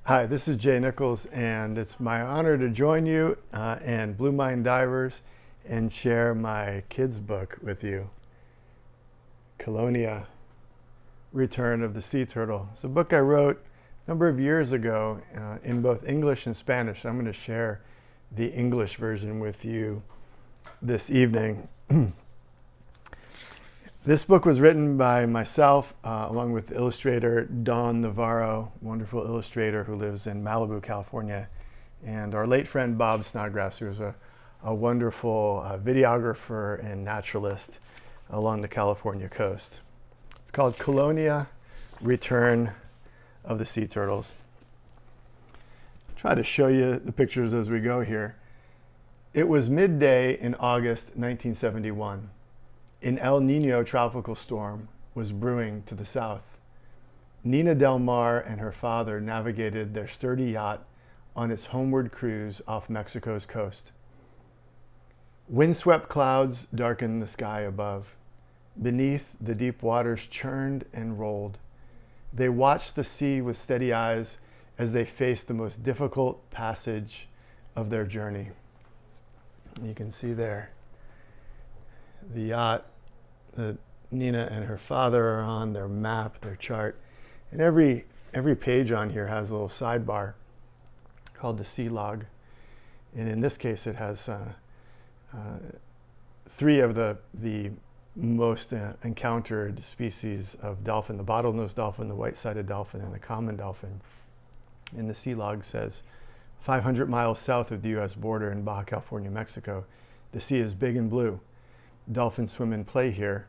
Hi, this is Jay Nichols, and it's my honor to join you and Blue Mind Divers and share my kids' book with you, Colonia, Return of the Sea Turtle. It's a book I wrote a number of years ago in both English and Spanish. I'm going to share the English version with you this evening. This book was written by myself, along with illustrator Don Navarro, wonderful illustrator who lives in Malibu, California, and our late friend Bob Snodgrass, who was a wonderful videographer and naturalist along the California coast. It's called Colonia, Return of the Sea Turtles. I'll try to show you the pictures as we go here. It was midday in August 1971. An El Nino tropical storm was brewing to the south. Nina Del Mar and her father navigated their sturdy yacht on its homeward cruise off Mexico's coast. Windswept clouds darkened the sky above. Beneath, the deep waters churned and rolled. They watched the sea with steady eyes as they faced the most difficult passage of their journey. You can see there the yacht that Nina and her father are on, their map, their chart. And every page on here has a little sidebar called the sea log. And in this case, it has three of the most encountered species of dolphin: the bottlenose dolphin, the white-sided dolphin, and the common dolphin. And the sea log says, 500 miles south of the U.S. border in Baja California, Mexico, the sea is big and blue. Dolphins swim and play here.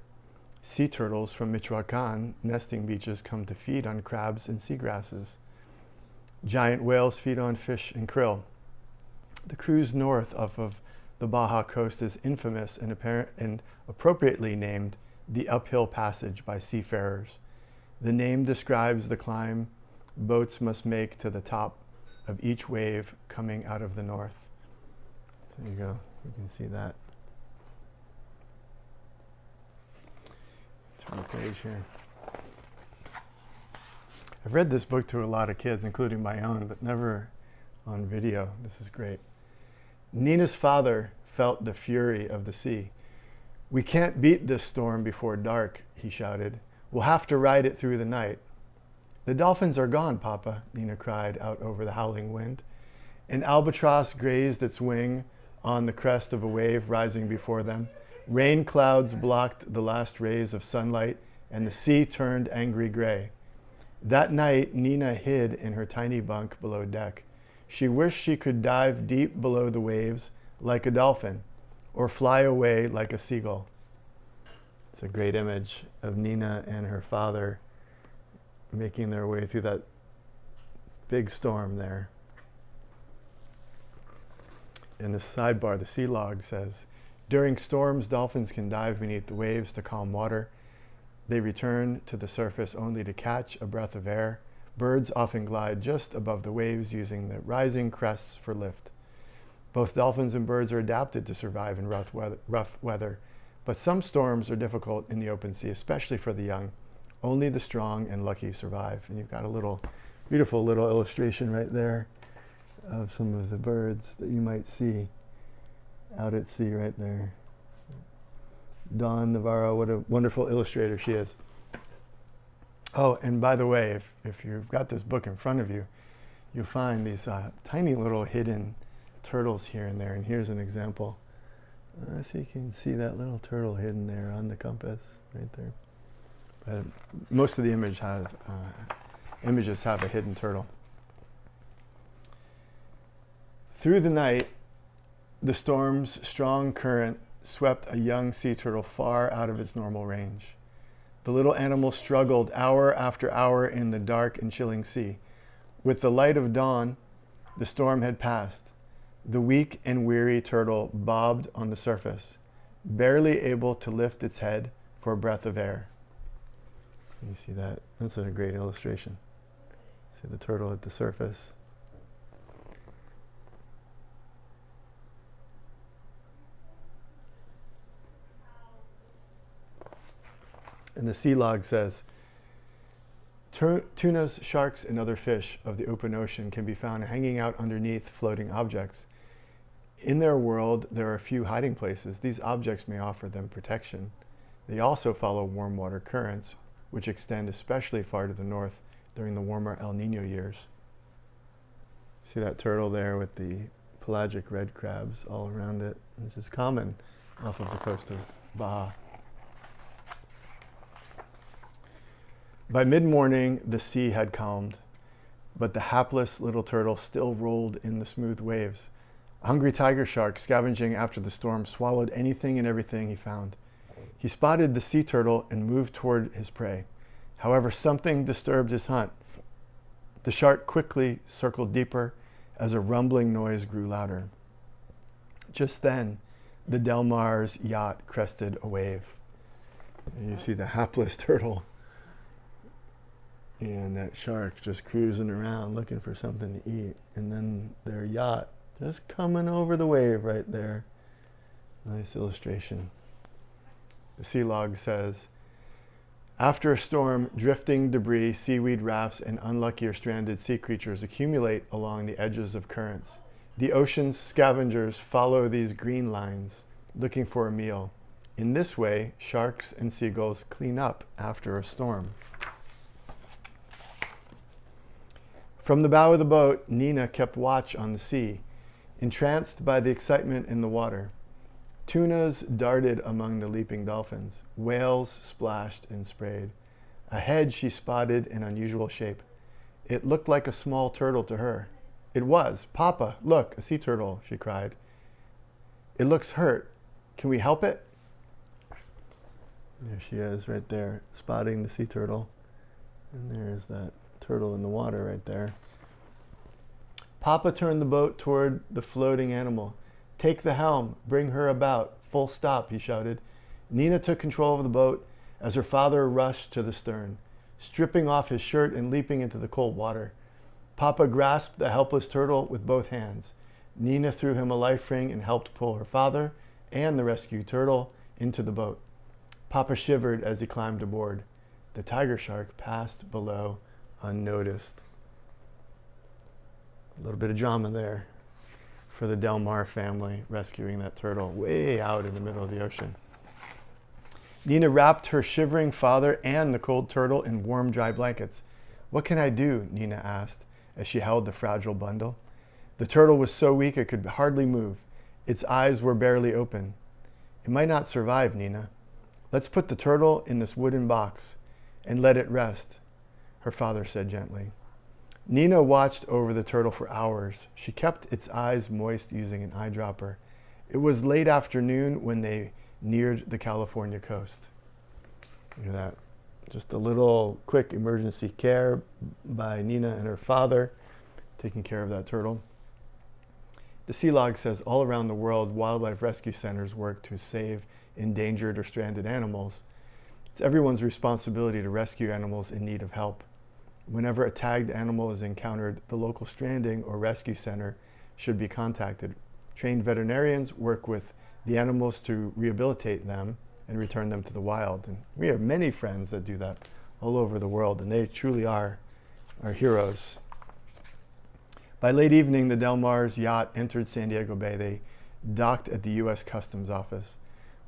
Sea turtles from Michoacan nesting beaches come to feed on crabs and seagrasses. Giant whales feed on fish and krill. The cruise north off of the Baja coast is infamous and appropriately named the Uphill Passage by seafarers. The name describes the climb boats must make to the top of each wave coming out of the north. So there you go, you can see that. Turn the page here. I've read this book to a lot of kids, including my own, but never on video. This is great. Nina's father felt the fury of the sea. "We can't beat this storm before dark," he shouted. "We'll have to ride it through the night." "The dolphins are gone, Papa," Nina cried out over the howling wind. An albatross grazed its wing on the crest of a wave rising before them. Rain clouds blocked the last rays of sunlight, and the sea turned angry gray. That night, Nina hid in her tiny bunk below deck. She wished she could dive deep below the waves like a dolphin, or fly away like a seagull. It's a great image of Nina and her father making their way through that big storm there. In the sidebar, the sea log says, "During storms, dolphins can dive beneath the waves to calm water. They return to the surface only to catch a breath of air. Birds often glide just above the waves using the rising crests for lift. Both dolphins and birds are adapted to survive in rough weather, but some storms are difficult in the open sea, especially for the young. Only the strong and lucky survive." And you've got a beautiful little illustration right there of some of the birds that you might see out at sea right there. Dawn Navarro, what a wonderful illustrator she is. Oh, and by the way, if you've got this book in front of you, you'll find these tiny little hidden turtles here and there. And here's an example. So you can see that little turtle hidden there on the compass right there. But most of the images have a hidden turtle. Through the night, the storm's strong current swept a young sea turtle far out of its normal range. The little animal struggled hour after hour in the dark and chilling sea. With the light of dawn, the storm had passed. The weak and weary turtle bobbed on the surface, barely able to lift its head for a breath of air. You see that? That's a great illustration. See the turtle at the surface. And the sea log says, Tunas, sharks, and other fish of the open ocean can be found hanging out underneath floating objects. In their world, there are few hiding places. These objects may offer them protection. They also follow warm water currents, which extend especially far to the north during the warmer El Nino years. See that turtle there with the pelagic red crabs all around it, which is common off of the coast of Baja. By mid-morning, the sea had calmed, but the hapless little turtle still rolled in the smooth waves. A hungry tiger shark, scavenging after the storm, swallowed anything and everything he found. He spotted the sea turtle and moved toward his prey. However, something disturbed his hunt. The shark quickly circled deeper as a rumbling noise grew louder. Just then, the Del Mar's yacht crested a wave. And you see the hapless turtle and that shark just cruising around looking for something to eat. And then their yacht just coming over the wave right there. Nice illustration. The sea log says, after a storm, drifting debris, seaweed rafts, and unlucky or stranded sea creatures accumulate along the edges of currents. The ocean's scavengers follow these green lines, looking for a meal. In this way, sharks and seagulls clean up after a storm. From the bow of the boat, Nina kept watch on the sea, entranced by the excitement in the water. Tunas darted among the leaping dolphins. Whales splashed and sprayed. Ahead, she spotted an unusual shape. It looked like a small turtle to her. It was. Papa, look, a sea turtle, she cried. It looks hurt. Can we help it? There she is right there, spotting the sea turtle. And there's that turtle in the water right there. Papa turned the boat toward the floating animal. Take the helm, bring her about, full stop, he shouted. Nina took control of the boat as her father rushed to the stern, stripping off his shirt and leaping into the cold water. Papa grasped the helpless turtle with both hands. Nina threw him a life ring and helped pull her father and the rescued turtle into the boat. Papa shivered as he climbed aboard. The tiger shark passed below unnoticed. A little bit of drama there for the Del Mar family rescuing that turtle way out in the middle of the ocean. Nina wrapped her shivering father and the cold turtle in warm, dry blankets. What can I do? Nina asked as she held the fragile bundle. The turtle was so weak it could hardly move. Its eyes were barely open. It might not survive, Nina. Let's put the turtle in this wooden box and let it rest, her father said gently. Nina watched over the turtle for hours. She kept its eyes moist using an eyedropper. It was late afternoon when they neared the California coast. Look at that. Just a little quick emergency care by Nina and her father, taking care of that turtle. The sea log says all around the world, wildlife rescue centers work to save endangered or stranded animals. It's everyone's responsibility to rescue animals in need of help. Whenever a tagged animal is encountered, the local stranding or rescue center should be contacted. Trained veterinarians work with the animals to rehabilitate them and return them to the wild. And we have many friends that do that all over the world, and they truly are our heroes. By late evening, the Del Mar's yacht entered San Diego Bay. They docked at the U.S. Customs Office.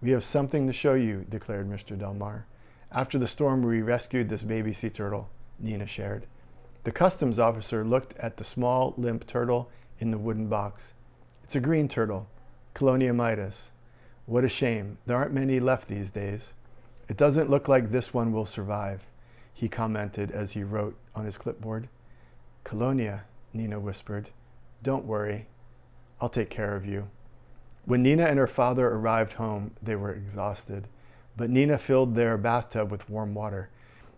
We have something to show you, declared Mr. Del Mar. After the storm, we rescued this baby sea turtle, Nina shared. The customs officer looked at the small, limp turtle in the wooden box. It's a green turtle, Colonia mitis. What a shame. There aren't many left these days. It doesn't look like this one will survive, he commented as he wrote on his clipboard. Colonia, Nina whispered. Don't worry. I'll take care of you. When Nina and her father arrived home, they were exhausted, but Nina filled their bathtub with warm water.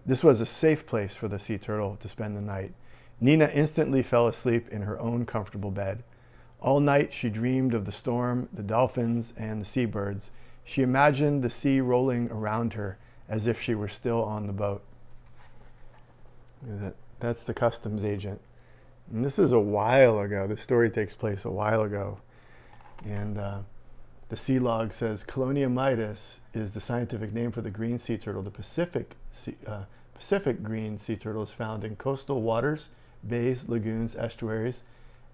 This was a safe place for the sea turtle to spend the night. Nina instantly fell asleep in her own comfortable bed. All night she dreamed of the storm, the dolphins, and the seabirds. She imagined the sea rolling around her as if she were still on the boat. That's the customs agent. And this is a while ago. The story takes place a while ago. And the sea log says Colonia mitis is the scientific name for the green sea turtle. The Pacific Pacific green sea turtle is found in coastal waters, bays, lagoons, estuaries,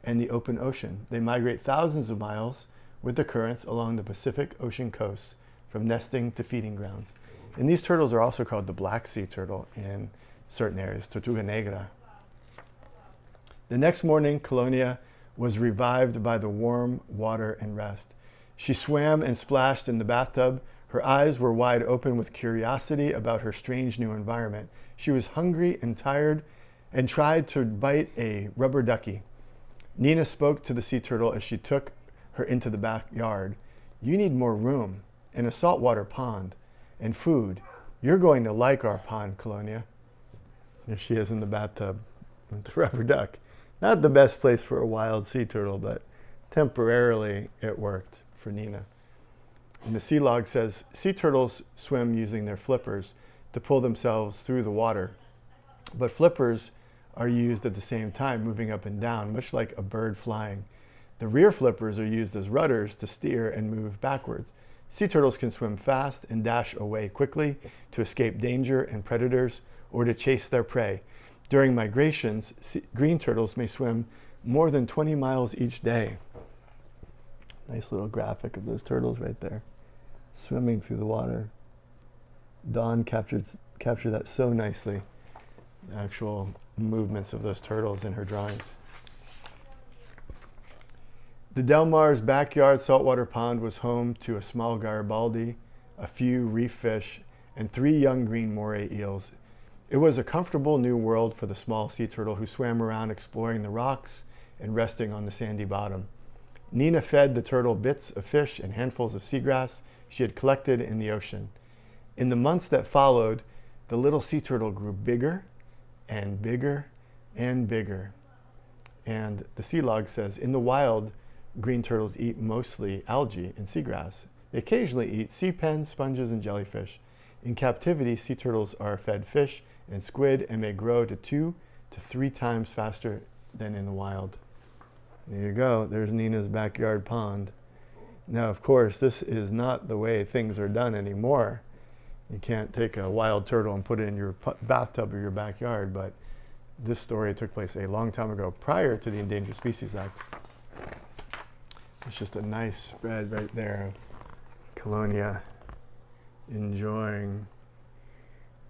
and the open ocean. They migrate thousands of miles with the currents along the Pacific Ocean coast, from nesting to feeding grounds. And these turtles are also called the black sea turtle in certain areas, Tortuga Negra. The next morning, Colonia was revived by the warm water and rest. She swam and splashed in the bathtub. Her eyes were wide open with curiosity about her strange new environment. She was hungry and tired and tried to bite a rubber ducky. Nina spoke to the sea turtle as she took her into the backyard. "You need more room and a saltwater pond and food. You're going to like our pond, Colonia." There she is in the bathtub with the rubber duck. Not the best place for a wild sea turtle, but temporarily it worked for Nina. And the sea log says, sea turtles swim using their flippers to pull themselves through the water. But flippers are used at the same time, moving up and down, much like a bird flying. The rear flippers are used as rudders to steer and move backwards. Sea turtles can swim fast and dash away quickly to escape danger and predators or to chase their prey. During migrations, green turtles may swim more than 20 miles each day. Nice little graphic of those turtles right there, swimming through the water. Dawn captured that so nicely, the actual movements of those turtles in her drawings. The Del Mar's backyard saltwater pond was home to a small Garibaldi, a few reef fish, and 3 young green moray eels. It was a comfortable new world for the small sea turtle who swam around exploring the rocks and resting on the sandy bottom. Nina fed the turtle bits of fish and handfuls of seagrass she had collected in the ocean. In the months that followed, the little sea turtle grew bigger and bigger and bigger. And the sea log says, in the wild, green turtles eat mostly algae and seagrass. They occasionally eat sea pens, sponges, and jellyfish. In captivity, sea turtles are fed fish and squid and may grow to 2 to 3 times faster than in the wild. There you go. There's Nina's backyard pond. Now, of course, this is not the way things are done anymore. You can't take a wild turtle and put it in your bathtub or your backyard, but this story took place a long time ago, prior to the Endangered Species Act. It's just a nice spread right there of Colonia enjoying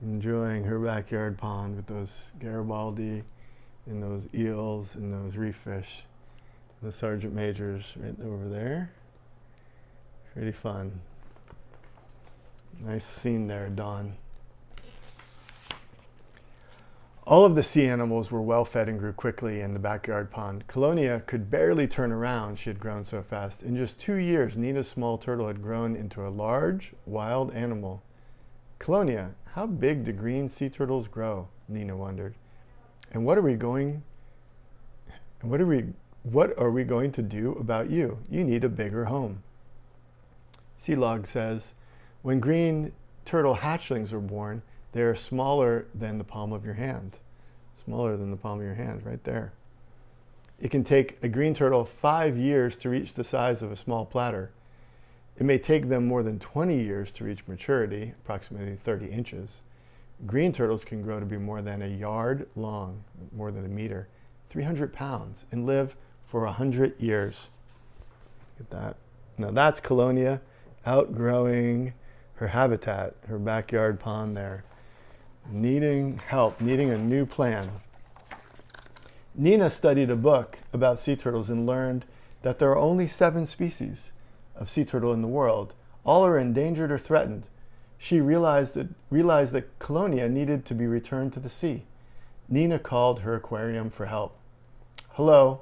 her backyard pond with those Garibaldi and those eels and those reef fish. The sergeant majors right over there. Pretty fun. Nice scene there, Dawn. All of the sea animals were well fed and grew quickly in the backyard pond. Colonia could barely turn around, she had grown so fast. In just 2 years, Nina's small turtle had grown into a large, wild animal. Colonia, how big do green sea turtles grow? Nina wondered. And what are we going to do about you? You need a bigger home. Sea log says, when green turtle hatchlings are born, they are smaller than the palm of your hand. Smaller than the palm of your hand, right there. It can take a green turtle 5 years to reach the size of a small platter. It may take them more than 20 years to reach maturity, approximately 30 inches. Green turtles can grow to be more than a yard long, more than a meter, 300 pounds, and live for 100 years. Look at that. Now that's Colonia outgrowing her habitat, her backyard pond there. Needing help, needing a new plan. Nina studied a book about sea turtles and learned that there are only 7 species of sea turtle in the world. All are endangered or threatened. She realized that Colonia needed to be returned to the sea. Nina called her aquarium for help. Hello,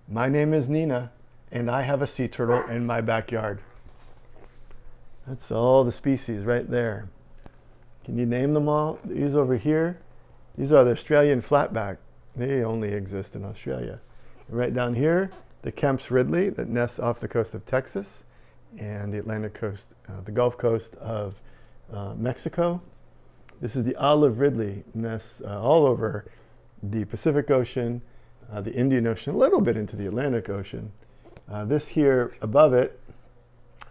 my name is Nina, and I have a sea turtle in my backyard. That's all the species right there. Can you name them all? These over here, these are the Australian flatback. They only exist in Australia. Right down here, the Kemp's Ridley that nests off the coast of Texas and the Atlantic coast, the Gulf Coast of Mexico. This is the olive ridley, nests all over the Pacific Ocean, the Indian Ocean, a little bit into the Atlantic Ocean. This here above it,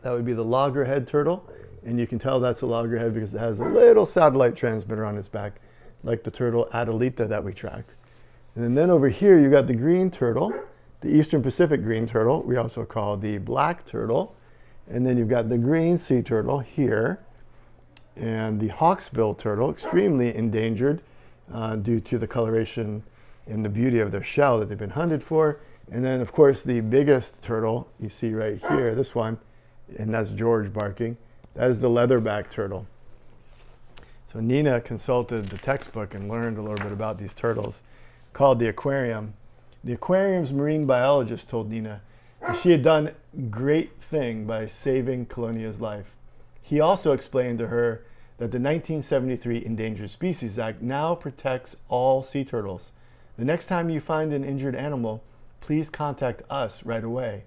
that would be the loggerhead turtle. And you can tell that's a loggerhead because it has a little satellite transmitter on its back. like the turtle Adelita that we tracked. And then over here, you got the green turtle, the Eastern Pacific green turtle, we also call the black turtle. And then you've got the green sea turtle here, and the hawksbill turtle, extremely endangered due to the coloration and the beauty of their shell that they've been hunted for. And then, of course, the biggest turtle you see right here, this one, and that's George barking, that is the leatherback turtle. So Nina consulted the textbook and learned a little bit about these turtles, called the aquarium. The aquarium's marine biologist told Nina that she had done a great thing by saving Colonia's life. He also explained to her that the 1973 Endangered Species Act now protects all sea turtles. The next time you find an injured animal, please contact us right away.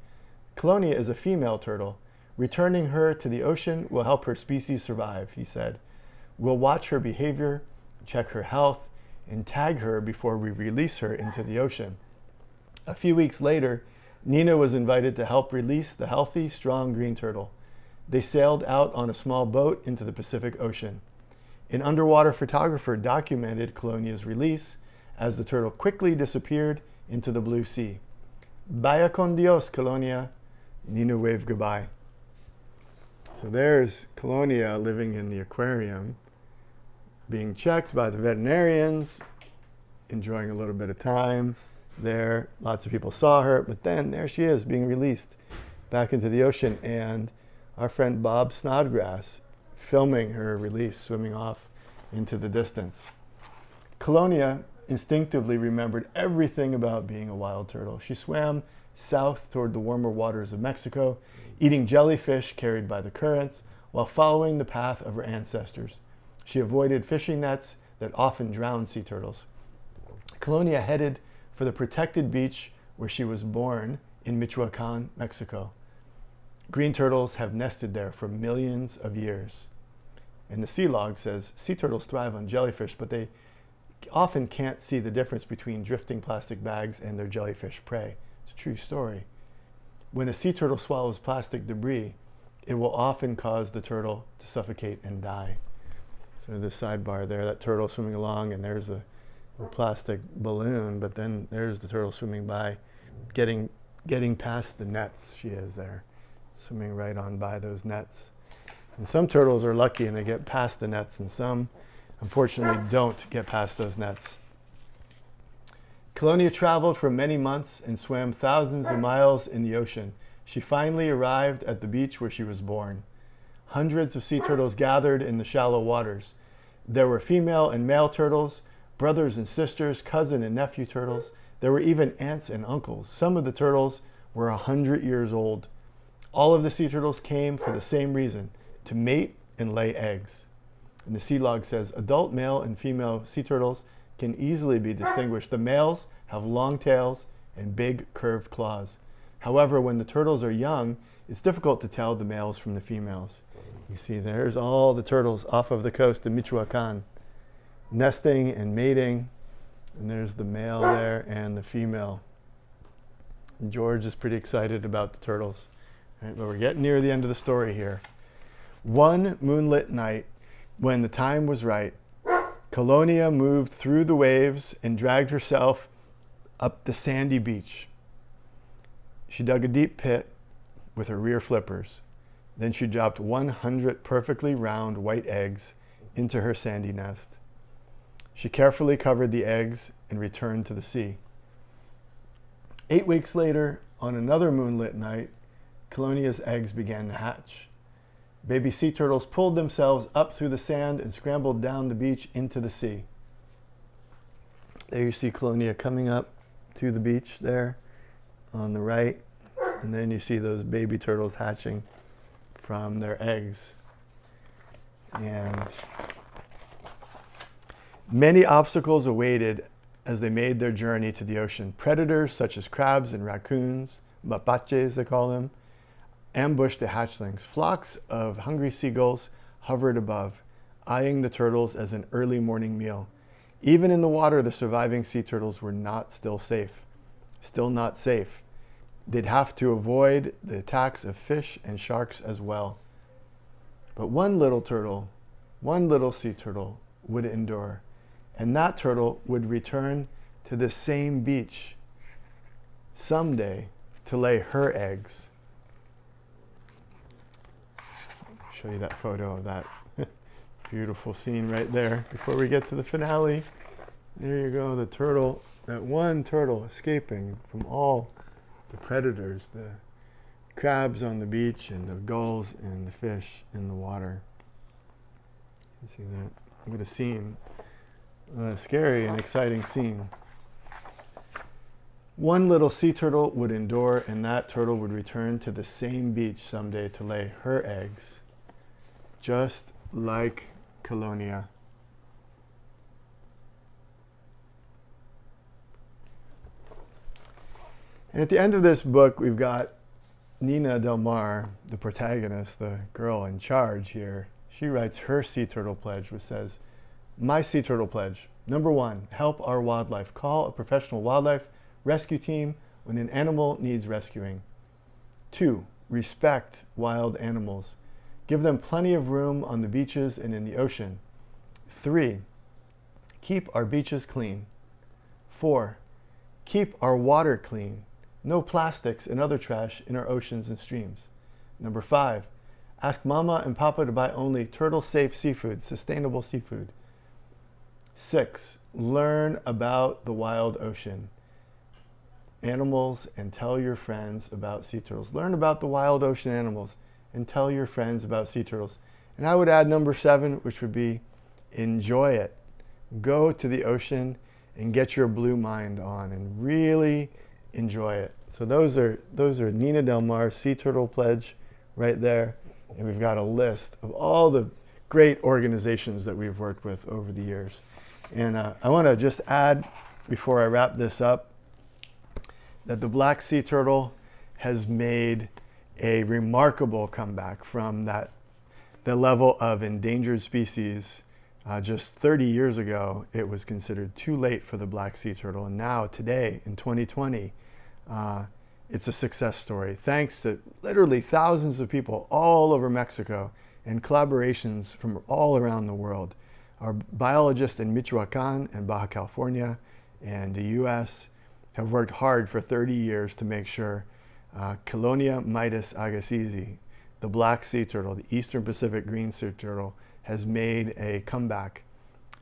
Colonia is a female turtle. Returning her to the ocean will help her species survive, he said. We'll watch her behavior, check her health, and tag her before we release her into the ocean. A few weeks later, Nina was invited to help release the healthy, strong green turtle. They sailed out on a small boat into the Pacific Ocean. An underwater photographer documented Colonia's release as the turtle quickly disappeared into the blue sea. Vaya con Dios, Colonia. Nina waved goodbye. So there's Colonia living in the aquarium, being checked by the veterinarians, enjoying a little bit of time there. Lots of people saw her, but then there she is being released back into the ocean, and our friend Bob Snodgrass filming her release, swimming off into the distance. Colonia instinctively remembered everything about being a wild turtle. She swam south toward the warmer waters of Mexico, eating jellyfish carried by the currents while following the path of her ancestors. She avoided fishing nets that often drowned sea turtles. Colonia headed for the protected beach where she was born in Michoacan, Mexico. Green turtles have nested there for millions of years. And the sea log says sea turtles thrive on jellyfish, but they often can't see the difference between drifting plastic bags and their jellyfish prey. It's a true story. When a sea turtle swallows plastic debris, it will often cause the turtle to suffocate and die. So the sidebar there, that turtle swimming along, and there's a plastic balloon, but then there's the turtle swimming by, getting past the nets. She is there, swimming right on by those nets. And some turtles are lucky and they get past the nets, and some unfortunately don't get past those nets. Colonia traveled for many months and swam thousands of miles in the ocean. She finally arrived at the beach where she was born. Hundreds of sea turtles gathered in the shallow waters. There were female and male turtles, brothers and sisters, cousin and nephew turtles. There were even aunts and uncles. Some of the turtles were 100 years old. All of the sea turtles came for the same reason, to mate and lay eggs. And the sea log says, adult male and female sea turtles can easily be distinguished. The males have long tails and big curved claws. However, when the turtles are young, it's difficult to tell the males from the females. You see, there's all the turtles off of the coast of Michoacan, nesting and mating. And there's the male there and the female. And George is pretty excited about the turtles. Right, but we're getting near the end of the story here. One moonlit night, when the time was right, Colonia moved through the waves and dragged herself up the sandy beach. She dug a deep pit with her rear flippers. Then she dropped 100 perfectly round white eggs into her sandy nest. She carefully covered the eggs and returned to the sea. 8 weeks later, on another moonlit night, Colonia's eggs began to hatch. Baby sea turtles pulled themselves up through the sand and scrambled down the beach into the sea. There you see Colonia coming up to the beach there on the right. And then you see those baby turtles hatching from their eggs. And many obstacles awaited as they made their journey to the ocean. Predators such as crabs and raccoons, mapaches they call them, ambushed the hatchlings. Flocks of hungry seagulls hovered above, eyeing the turtles as an early morning meal. Even in the water, the surviving sea turtles were still not safe. They'd have to avoid the attacks of fish and sharks as well. But one little sea turtle would endure. and that turtle would return to the same beach someday to lay her eggs. I'll show you that photo of that beautiful scene right there before we get to the finale. There you go, the turtle, that one turtle escaping from all the predators, the crabs on the beach and the gulls and the fish in the water. You see that? What a scene. A scary and exciting scene. One little sea turtle would endure, and that turtle would return to the same beach someday to lay her eggs, just like Colonia. And at the end of this book, we've got Nina Del Mar, the protagonist, the girl in charge here. She writes her sea turtle pledge, which says, "My sea turtle pledge. Number 1, help our wildlife. Call a professional wildlife rescue team when an animal needs rescuing. 2, respect wild animals. Give them plenty of room on the beaches and in the ocean. 3, keep our beaches clean. 4, keep our water clean. No plastics and other trash in our oceans and streams. Number 5, ask Mama and Papa to buy only turtle-safe seafood, sustainable seafood. 6, learn about the wild ocean, animals, and tell your friends about sea turtles. Learn about the wild ocean animals and tell your friends about sea turtles." And I would add number 7, which would be enjoy it. Go to the ocean and get your blue mind on and really enjoy it. So those are Nina Del Mar's Sea Turtle Pledge right there. And we've got a list of all the great organizations that we've worked with over the years. And I want to just add, before I wrap this up, that the black sea turtle has made a remarkable comeback from the level of endangered species. Just 30 years ago, it was considered too late for the black sea turtle. And now, today, in 2020, it's a success story, thanks to literally thousands of people all over Mexico and collaborations from all around the world. Our biologists in Michoacan and Baja California and the US have worked hard for 30 years to make sure Colonia mitis agassizi, the black sea turtle, the Eastern Pacific green sea turtle, has made a comeback.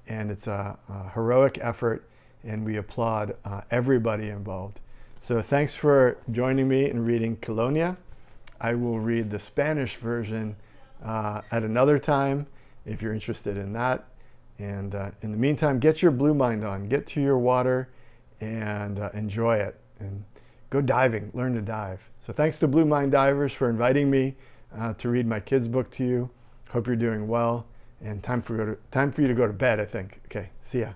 And it's a heroic effort, and we applaud everybody involved. So thanks for joining me in reading Colonia. I will read the Spanish version at another time if you're interested in that. And in the meantime, get your blue mind on, get to your water and enjoy it. And go diving, learn to dive. So thanks to Blue Mind Divers for inviting me to read my kids' book to you. Hope you're doing well. And time for you to go to bed, I think. Okay, see ya.